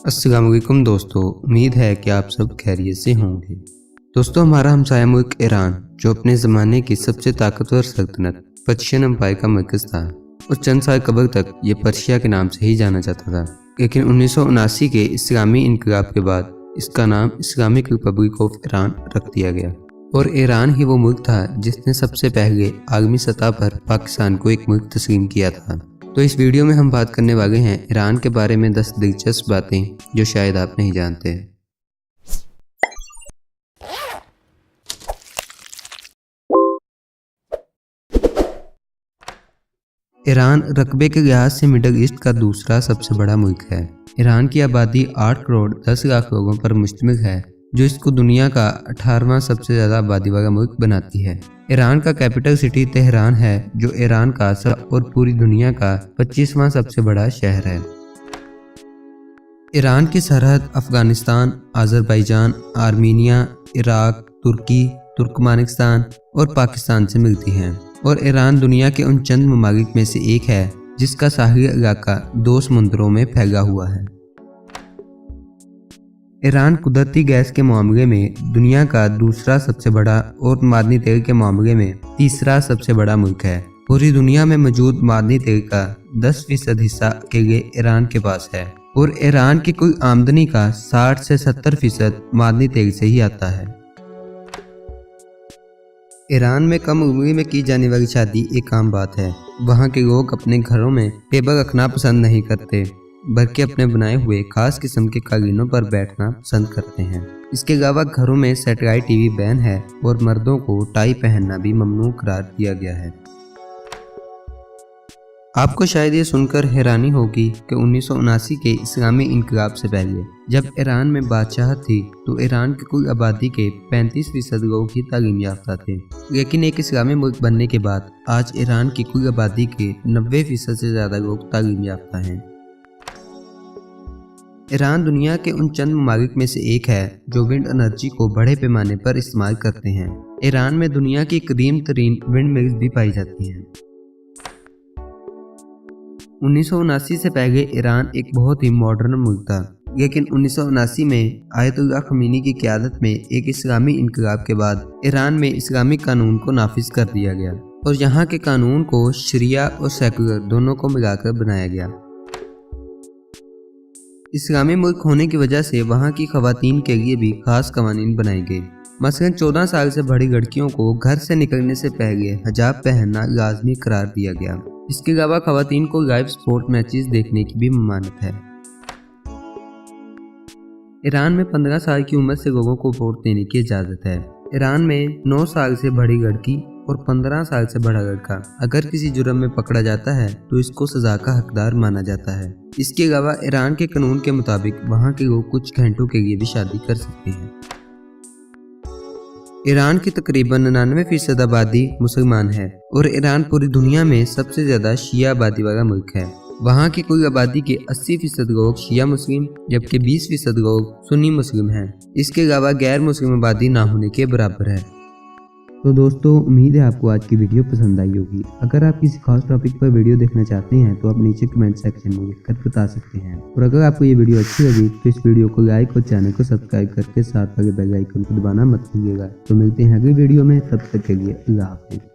अस्सलाम वालेकुम दोस्तों, उम्मीद है कि आप सब खैरियत से होंगे। दोस्तों, हमारा हमसाया मुल्क ईरान जो अपने ज़माने की सबसे ताकतवर सल्तनत पर्शियन एम्पायर का मरकज़ था और चंद साल कबल तक ये पर्शिया के नाम से ही जाना जाता था। लेकिन 1979 के इस्लामी इनकलाब के बाद इसका नाम इस्लामिक रिपब्लिक ऑफ ईरान रख दिया गया और ईरान ही वो मुल्क था जिसने सबसे पहले आलमी सतह पर पाकिस्तान को एक मुल्क तस्लीम किया था। तो इस वीडियो में हम बात करने वाले हैं ईरान के बारे में 10 दिलचस्प बातें जो शायद आप नहीं जानते। ईरान रकबे के लिहाज से मिडल ईस्ट का दूसरा सबसे बड़ा मुल्क है। ईरान की आबादी 8 करोड़ 10 लाख लोगों पर मुश्तमिल है, जो इसको दुनिया का 18वां सबसे ज़्यादा आबादी वाला मुल्क बनाती है। ईरान का कैपिटल सिटी तेहरान है, जो ईरान का और पूरी दुनिया का 25वां सबसे बड़ा शहर है। ईरान की सरहद अफगानिस्तान, अजरबैजान, आर्मीनिया, इराक, तुर्की, तुर्कमानिस्तान और पाकिस्तान से मिलती है और ईरान दुनिया के उन चंद ममालिक में से एक है जिसका साहिली इलाका 2 समुद्रों में फैला हुआ है। ईरान कुदरती गैस के मामले में दुनिया का दूसरा सबसे बड़ा और मादनी तेल के मामले में तीसरा सबसे बड़ा मुल्क है। पूरी दुनिया में मौजूद मादनी तेल का 10% हिस्सा अकेले ईरान के पास है और ईरान की कुल आमदनी का 60 से 70% मादनी तेल से ही आता है। ईरान में कम उम्र में की जाने वाली शादी एक आम बात है। वहाँ के लोग अपने घरों में टेबल रखना पसंद नहीं करते, बल्कि अपने बनाए हुए खास किस्म के कालीनों पर बैठना पसंद करते हैं। इसके अलावा घरों में सैटेलाइट टीवी बैन है और मर्दों को टाई पहनना भी ममनू करार दिया गया है। आपको शायद ये सुनकर हैरानी होगी कि 1979 के इस्लामी इनकलाब से पहले जब ईरान में बादशाहत थी तो ईरान की कुल आबादी के 35% लोग ही तालीम याफ्ता थे। लेकिन एक इस्लामी मुल्क बनने के बाद आज ईरान की कुल आबादी के 90% से ज़्यादा लोग तालीम याफ्ता हैं। ईरान दुनिया के उन चंद ममालिक में से एक है जो विंड एनर्जी को बड़े पैमाने पर इस्तेमाल करते हैं। ईरान में दुनिया की कदीम तरीन विंड मिल्स भी पाई जाती हैं। 1979 से पहले ईरान एक बहुत ही मॉडर्न मुल्क था, लेकिन 1979 में आयतुल्लाह खमीनी की क़यादत में एक इस्लामी इनकलाब के बाद ईरान में इस्लामिक कानून को नाफिज कर दिया गया और यहाँ के कानून को शरिया और सेकुलर दोनों को मिलाकर बनाया गया। इस्लामी मुल्क होने की वजह से वहाँ की खवातीन के लिए भी खास कवानीन बनाए गए। मसलन 14 साल से बड़ी लड़कियों को घर से निकलने से पहले हिजाब पहनना लाजमी करार दिया गया। इसके अलावा खवातीन को लाइव स्पोर्ट मैचेस देखने की भी ममानत है। ईरान में 15 साल की उम्र से लोगों को वोट देने की इजाज़त है। ईरान में 9 साल से बड़ी लड़की और 15 साल से बड़ा लड़का अगर किसी जुर्म में पकड़ा जाता है तो इसको सजा का हकदार माना जाता है। इसके अलावा ईरान के कानून के मुताबिक वहाँ के लोग कुछ घंटों के लिए भी शादी कर सकते हैं। ईरान की तकरीबन 99% आबादी मुसलमान है और ईरान पूरी दुनिया में सबसे ज़्यादा शिया आबादी वाला मुल्क है। वहाँ की कुल आबादी के 80% लोग शिया मुस्लिम जबकि 20% लोग सुन्नी मुस्लिम हैं। इसके अलावा गैर मुस्लिम आबादी ना होने के बराबर है। तो दोस्तों, उम्मीद है आपको आज की वीडियो पसंद आई होगी। अगर आप किसी खास टॉपिक पर वीडियो देखना चाहते हैं तो आप नीचे कमेंट सेक्शन में लिखकर बता सकते हैं। और अगर आपको ये वीडियो अच्छी लगी तो इस वीडियो को लाइक और चैनल को सब्सक्राइब करके साथ वाले बेल आइकन को दबाना मत भूलिएगा। तो मिलते हैं अगली वीडियो में, तब तक के लिए अल्लाह हाफिज़।